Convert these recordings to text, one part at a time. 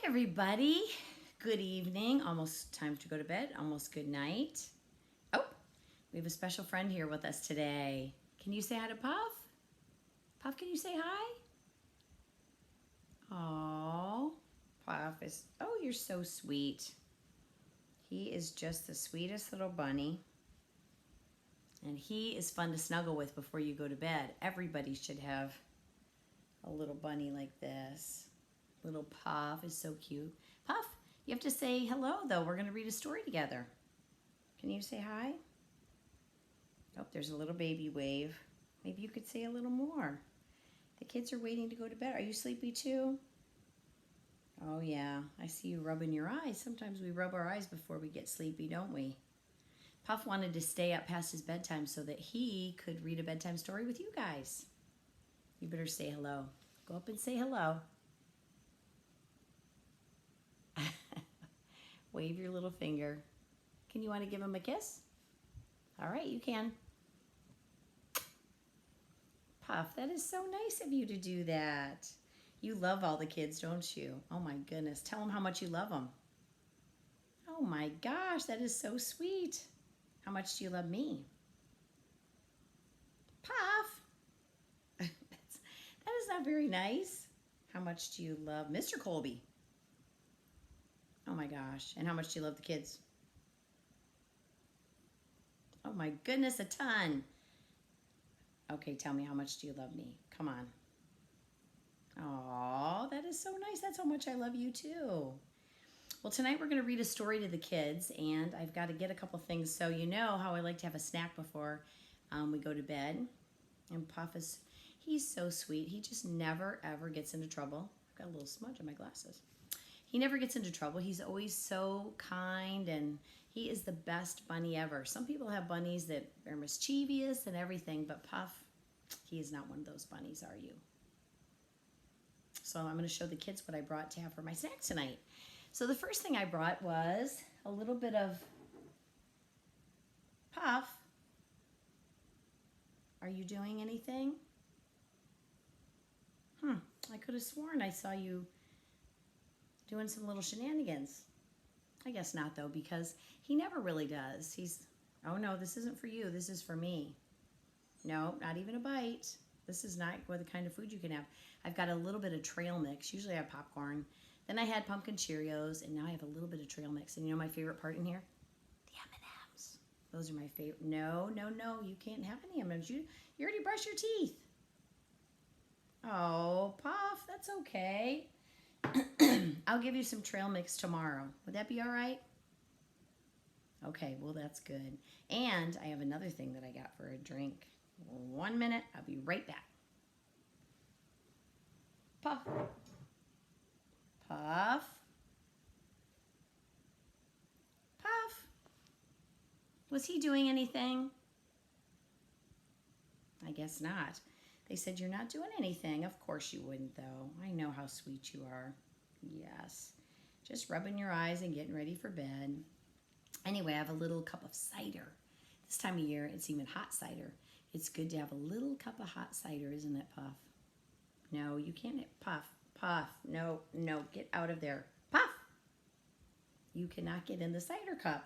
Hi, everybody. Good evening. Almost time to go to bed. Almost good night. Oh, we have a special friend here with us today. Can you say hi to Puff? Puff, can you say hi? Oh, Puff is, oh, you're so sweet. He is just the sweetest little bunny. And he is fun to snuggle with before you go to bed. Everybody should have a little bunny like this. Little Puff is so cute. Puff, you have to say hello, though. We're going to read a story together. Can you say hi? Oh, there's a little baby wave. Maybe you could say a little more. The kids are waiting to go to bed. Are you sleepy too? Oh, yeah. I see you rubbing your eyes. Sometimes we rub our eyes before we get sleepy, don't we? Puff wanted to stay up past his bedtime so that he could read a bedtime story with you guys. You better say hello. Go up and say hello. Wave your little finger. Can you want to give him a kiss? All right, you can. Puff, that is so nice of you to do that. You love all the kids, don't you? Oh my goodness. Tell them how much you love them. Oh my gosh, that is so sweet. How much do you love me? Puff. That is not very nice. How much do you love Mr. Kolbe? Oh my gosh. And how much do you love the kids? Oh my goodness, a ton. Okay, tell me, how much do you love me? Come on. Oh, that is so nice. That's how much I love you too. Well, tonight we're going to read a story to the kids, and I've got to get a couple things. So you know how I like to have a snack before we go to bed. And Puff is, he's so sweet. He just never, ever gets into trouble. I've got a little smudge on my glasses. He never gets into trouble. He's always so kind, and he is the best bunny ever. Some people have bunnies that are mischievous and everything, but Puff, he is not one of those bunnies, are you? So I'm going to show the kids what I brought to have for my snack tonight. So the first thing I brought was a little bit of Puff. Are you doing anything? I could have sworn I saw you doing some little shenanigans. I guess not, though, because he never really does. He's, oh no, this isn't for you. This is for me. No, not even a bite. This is not what the kind of food you can have. I've got a little bit of trail mix. Usually I have popcorn. Then I had pumpkin Cheerios, and now I have a little bit of trail mix. And you know my favorite part in here? The M&Ms. Those are my favorite. No, no, no, you can't have any M&Ms. You already brushed your teeth. Oh, Puff, that's okay. I'll give you some trail mix tomorrow. Would that be all right? Okay, well, that's good. And I have another thing that I got for a drink. 1 minute. I'll be right back. Puff. Puff. Puff. Was he doing anything? I guess not. They said you're not doing anything. Of course you wouldn't, though. I know how sweet you are. Yes. Just rubbing your eyes and getting ready for bed. Anyway, I have a little cup of cider. This time of year, it's even hot cider. It's good to have a little cup of hot cider, isn't it, Puff? No, you can't. Puff, Puff. No, no, get out of there. Puff! You cannot get in the cider cup.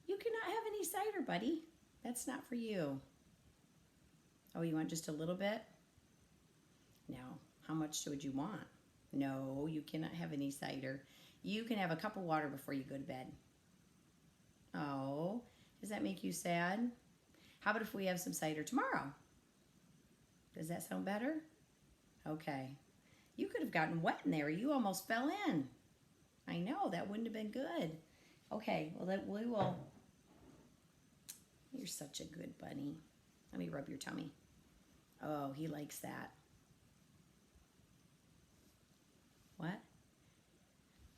You cannot have any cider, buddy. That's not for you. Oh, you want just a little bit? No. How much would you want? No, you cannot have any cider. You can have a cup of water before you go to bed. Oh, does that make you sad? How about if we have some cider tomorrow? Does that sound better? Okay. You could have gotten wet in there. You almost fell in. I know, that wouldn't have been good. Okay, well, we will. You're such a good bunny. Let me rub your tummy. Oh, he likes that. What?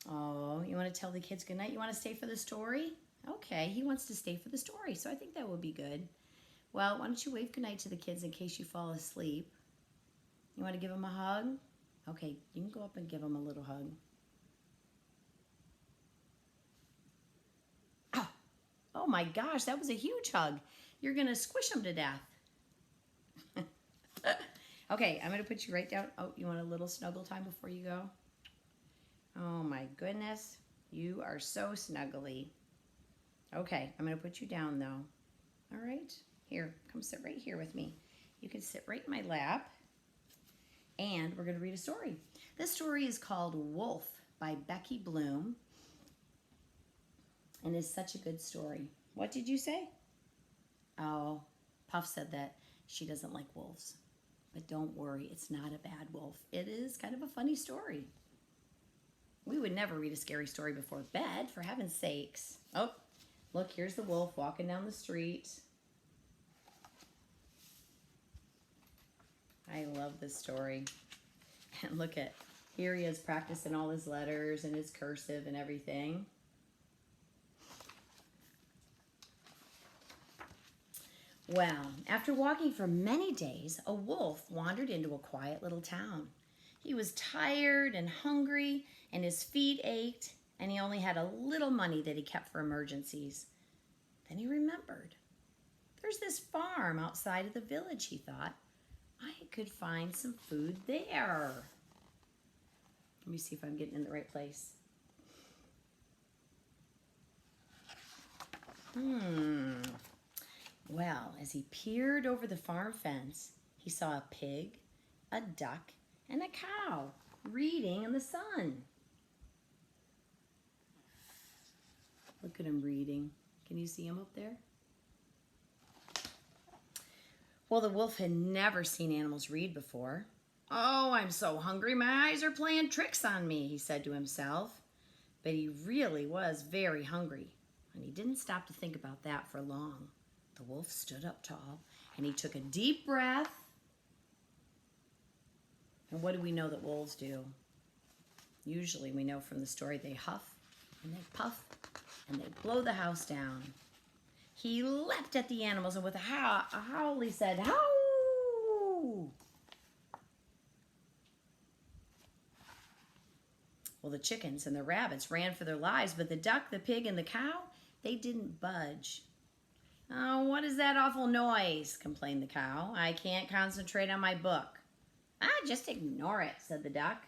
Oh, you want to tell the kids goodnight? You want to stay for the story? Okay, he wants to stay for the story, so I think that would be good. Well, why don't you wave goodnight to the kids in case you fall asleep? You want to give them a hug? Okay, you can go up and give them a little hug. Oh my gosh, that was a huge hug. You're going to squish them to death. Okay, I'm going to put you right down. Oh, you want a little snuggle time before you go? Oh my my goodness. You are so snuggly. Okay, I'm going to put you down, though. All right? Here, come sit right here with me. You can sit right in my lap. And we're going to read a story. This story is called Wolf by Becky Bloom. And is such a good story. What did you say? Oh, Puff said that she doesn't like wolves. But don't worry, it's not a bad wolf. It is kind of a funny story. We would never read a scary story before bed, for heaven's sakes. Oh, look, here's the wolf walking down the street. I love this story. And look at, here he is practicing all his letters and his cursive and everything. Well, after walking for many days, a wolf wandered into a quiet little town. He was tired and hungry, and his feet ached, and he only had a little money that he kept for emergencies. Then he remembered. There's this farm outside of the village, he thought. I could find some food there. Let me see if I'm getting in the right place. Well, as he peered over the farm fence, he saw a pig, a duck, and a cow reading in the sun. Look at him reading. Can you see him up there? Well, the wolf had never seen animals read before. Oh, I'm so hungry, my eyes are playing tricks on me, he said to himself. But he really was very hungry, and he didn't stop to think about that for long. The wolf stood up tall, and he took a deep breath. And what do we know that wolves do? Usually we know from the story they huff, and they puff, and they blow the house down. He leapt at the animals, and with a howl he said, "Howl!" Well, the chickens and the rabbits ran for their lives, but the duck, the pig, and the cow, they didn't budge. "Oh, what is that awful noise?" complained the cow. "I can't concentrate on my book." "Ah, just ignore it," said the duck.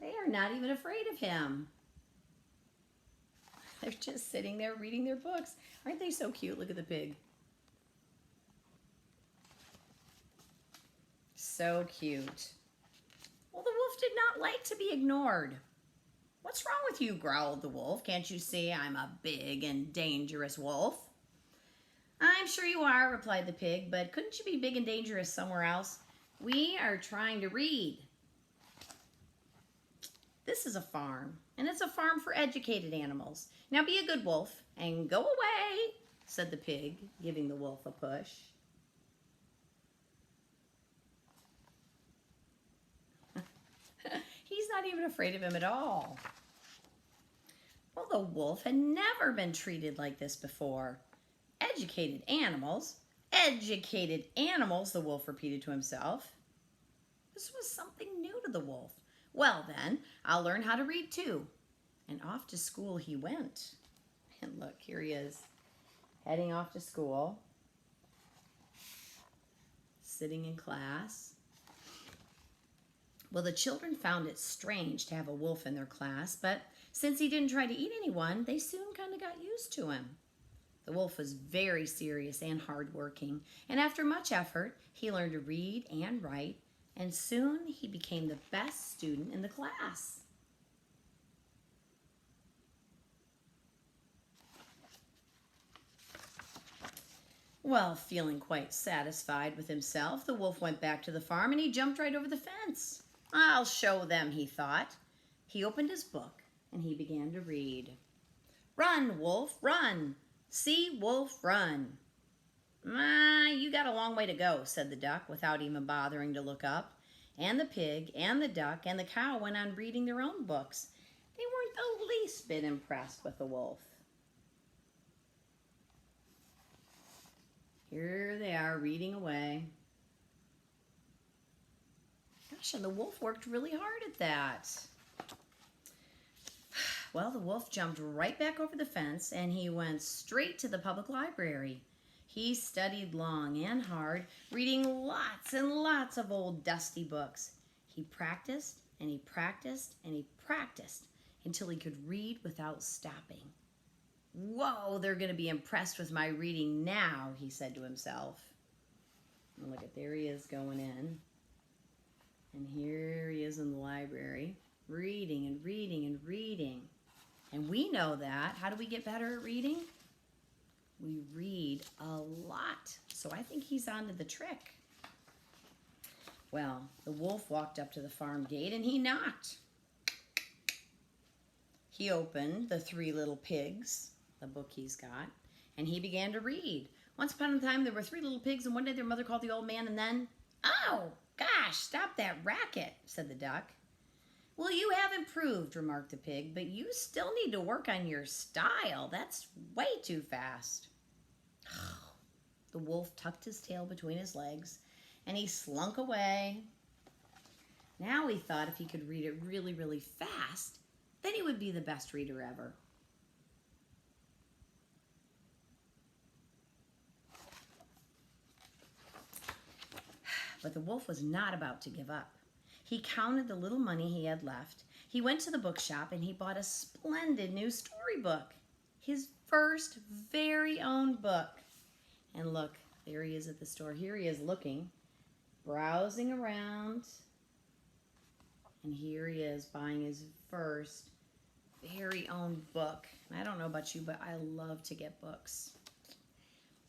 They are not even afraid of him. They're just sitting there reading their books. Aren't they so cute? Look at the pig. So cute. Well, the wolf did not like to be ignored. "What's wrong with you?" growled the wolf. "Can't you see I'm a big and dangerous wolf?" "I'm sure you are," replied the pig, "but couldn't you be big and dangerous somewhere else? We are trying to read." "This is a farm, and it's a farm for educated animals. Now be a good wolf and go away," said the pig, giving the wolf a push. He's not even afraid of him at all. Well, the wolf had never been treated like this before. Educated animals, the wolf repeated to himself. This was something new to the wolf. "Well then, I'll learn how to read too." And off to school he went. And look, here he is, heading off to school, sitting in class. Well, the children found it strange to have a wolf in their class, but since he didn't try to eat anyone, they soon kind of got used to him. The wolf was very serious and hardworking, and after much effort, he learned to read and write, and soon he became the best student in the class. Well, feeling quite satisfied with himself, the wolf went back to the farm and he jumped right over the fence. "I'll show them," he thought. He opened his book and he began to read. "Run, wolf, run. See, wolf, run." You got a long way to go," said the duck without even bothering to look up. And the pig and the duck and the cow went on reading their own books. They weren't the least bit impressed with the wolf. Here they are reading away. Gosh, and the wolf worked really hard at that. Well, the wolf jumped right back over the fence and he went straight to the public library. He studied long and hard, reading lots and lots of old dusty books. He practiced and he practiced and he practiced until he could read without stopping. Whoa, they're going to be impressed with my reading now, he said to himself. And look at, there he is going in. And here he is in the library, reading and reading and reading. And we know that. How do we get better at reading? We read a lot. So I think he's onto the trick. Well, the wolf walked up to the farm gate and he knocked. He opened The Three Little Pigs, the book he's got, and he began to read. Once upon a time, there were 3 little pigs, and one day their mother called the old man, and then, "Oh, gosh, stop that racket," said the duck. "Well, you have improved," remarked the pig, "but you still need to work on your style. That's way too fast." The wolf tucked his tail between his legs, and he slunk away. Now he thought if he could read it really, really fast, then he would be the best reader ever. But the wolf was not about to give up. He counted the little money he had left. He went to the bookshop and he bought a splendid new storybook. His first very own book. And look, there he is at the store. Here he is looking, browsing around. And here he is buying his first very own book. I don't know about you, but I love to get books.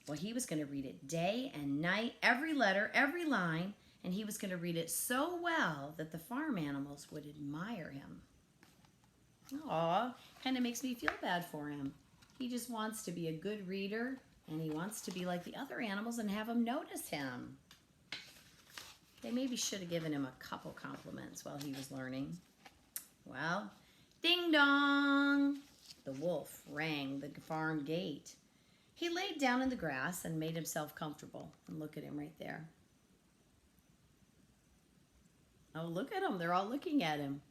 Well, he was going to read it day and night, every letter, every line, and he was going to read it so well that the farm animals would admire him. Aw, kind of makes me feel bad for him. He just wants to be a good reader, and he wants to be like the other animals and have them notice him. They maybe should have given him a couple compliments while he was learning. Well, ding dong! The wolf rang the farm gate. He laid down in the grass and made himself comfortable. And look at him right there. Oh, look at him. They're all looking at him.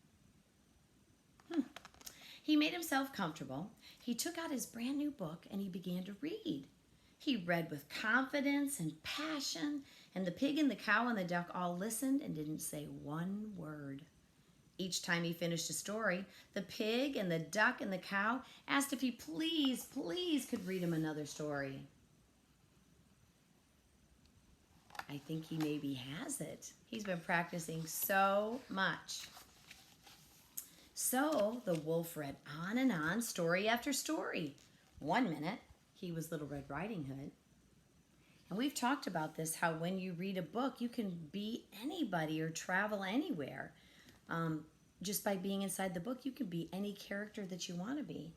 He made himself comfortable. He took out his brand new book and he began to read. He read with confidence and passion, and the pig and the cow and the duck all listened and didn't say one word. Each time he finished a story, the pig and the duck and the cow asked if he please could read him another story. I think he maybe has it. He's been practicing so much. So the wolf read on and on, story after story. One minute, he was Little Red Riding Hood. And we've talked about this, how when you read a book, you can be anybody or travel anywhere. Just by being inside the book, you can be any character that you want to be.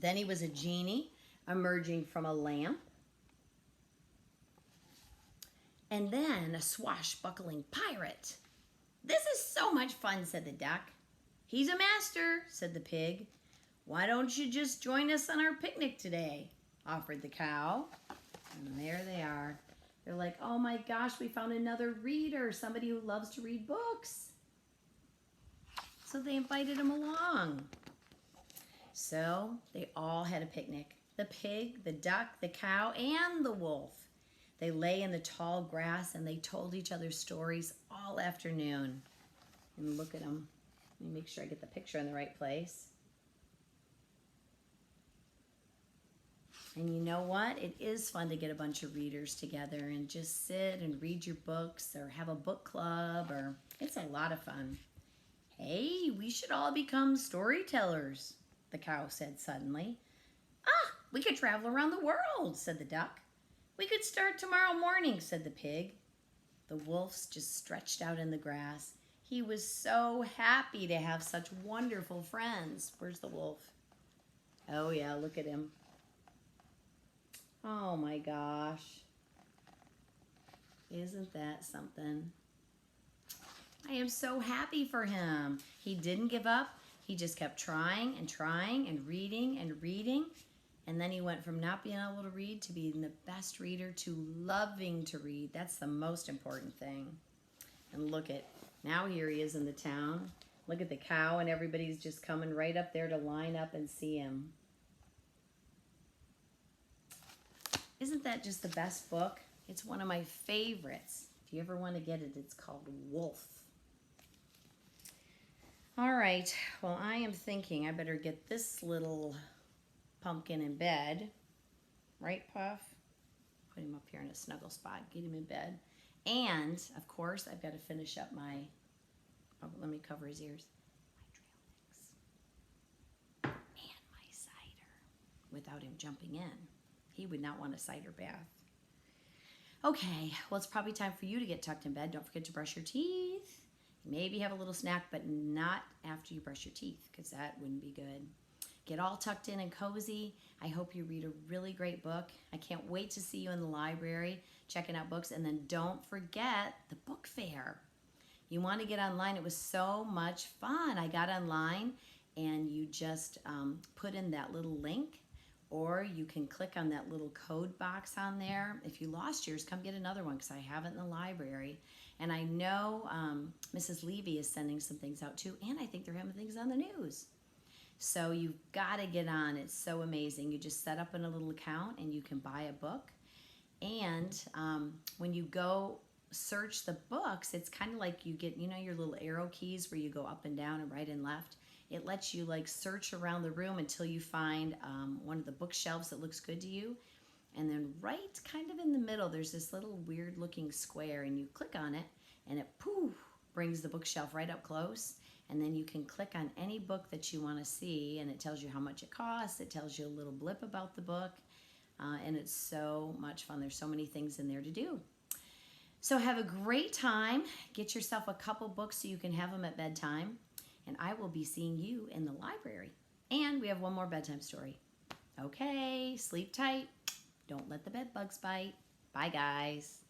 Then he was a genie emerging from a lamp. And then a swashbuckling pirate. "This is so much fun," said the duck. "He's a master," said the pig. "Why don't you just join us on our picnic today?" offered the cow. And there they are. They're like, "Oh my gosh, we found another reader, somebody who loves to read books." So they invited him along. So they all had a picnic. The pig, the duck, the cow, and the wolf. They lay in the tall grass and they told each other stories all afternoon. And look at them. Let me make sure I get the picture in the right place. And you know what? It is fun to get a bunch of readers together and just sit and read your books or have a book club, or it's a lot of fun. "Hey, we should all become storytellers," the cow said suddenly. "Ah, we could travel around the world," said the duck. "We could start tomorrow morning," said the pig. The wolf just stretched out in the grass. He was so happy to have such wonderful friends. Where's the wolf? Oh yeah, look at him. Oh my gosh. Isn't that something? I am so happy for him. He didn't give up. He just kept trying and trying and reading and reading. And then he went from not being able to read to being the best reader to loving to read. That's the most important thing. And look at, now here he is in the town. Look at the cow, and everybody's just coming right up there to line up and see him. Isn't that just the best book? It's one of my favorites. If you ever want to get it, it's called Wolf. All right, well, I am thinking I better get this little pumpkin in bed. Right, Puff? Put him up here in a snuggle spot. Get him in bed. And, of course, I've got to finish up my, oh, let me cover his ears. My trail mix. And my cider. Without him jumping in. He would not want a cider bath. Okay, well, it's probably time for you to get tucked in bed. Don't forget to brush your teeth. Maybe have a little snack, but not after you brush your teeth, because that wouldn't be good. Get all tucked in and cozy. I hope you read a really great book. I can't wait to see you in the library checking out books. And then don't forget the book fair. You want to get online. It was so much fun. I got online and you just put in that little link, or you can click on that little code box on there. If you lost yours, come get another one, because I have it in the library. And I know Mrs. Levy is sending some things out too, and I think they're having things on the news. So you've got to get on. It's so amazing. You just set up in a little account and you can buy a book. And when you go search the books, it's kind of like you get, you know, your little arrow keys where you go up and down and right and left. It lets you like search around the room until you find one of the bookshelves that looks good to you. And then right kind of in the middle, there's this little weird looking square, and you click on it and it poof brings the bookshelf right up close. And then you can click on any book that you want to see, and it tells you how much it costs. It tells you a little blip about the book, and it's so much fun. There's so many things in there to do. So have a great time. Get yourself a couple books so you can have them at bedtime, and I will be seeing you in the library. And we have one more bedtime story. Okay, sleep tight. Don't let the bed bugs bite. Bye, guys.